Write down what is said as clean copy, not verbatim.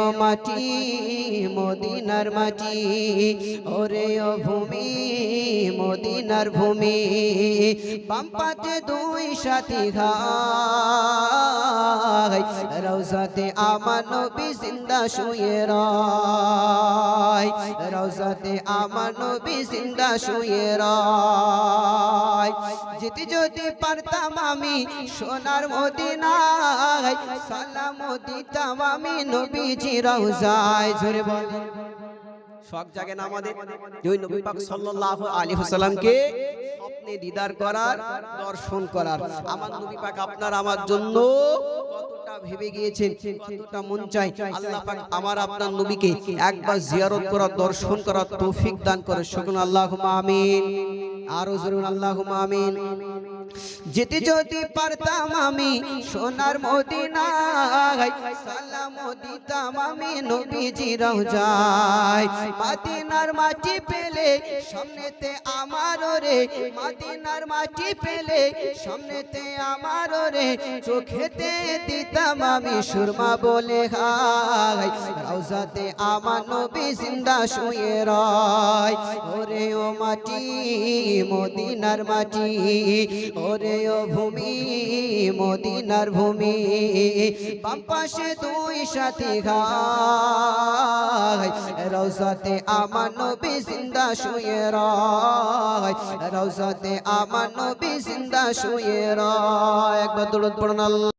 ও মাটি মদিনার মাটি, ওরে ও ভূমি মদিনার ভূমি, বাম পাতে দুই সাথী ঘাই, রওজাতে আমার নবী জিন্দা শুয়ে রয়, রওজাতে আমার নবী জিন্দা শুয়ে রয়। যেতে যদি পারতাম আমি সোনার মদিনায়, সালাম দিতাম আমি নবীজি রওজায়। জোরে বল, শখ জাগে না আমাদের ওই নবী পাক সাল্লাল্লাহু আলাইহি ওয়াসাল্লামকে স্বপ্নে দিদার করার, দর্শন করার। আমার নবী পাক আপনার আমার জন্য কতটা ভেবে গিয়েছেন, কতটা মন চাই। আল্লাহ পাক আমার আপনার নবীকে একবার জিয়ারত করার, দর্শন করার তৌফিক দান করে। শুকুন আল্লাহুম্মা আমিন, আরো জোরে আল্লাহুম্মা আমিন। যেতে যদি পারতাম আমি সোনার মদিনায়, সালাম দিতাম আমি নবীজি রওজায়। মদিনার মাটি পেলে সামনেতে আমার রে, মদিনার মাটি পেলে সামনেতে আমার রে, চোখেতে দিতাম আমি সুরমা বলে হাই, রওজাতে আমার নবী জিন্দা শুয়ে রয়। ওরে ও মাটি মদিনার মাটি, ওরে ও ভূমি মদিনার ভূমি, বাম পাশে দুই সাথী ঘাই, রওজাতে আমার নবী জিন্দা শুয়ে রয়, রওজাতে আমার নবী জিন্দা শুয়ে রয়। একবার দরুদ পড়ুন আল্লাহ।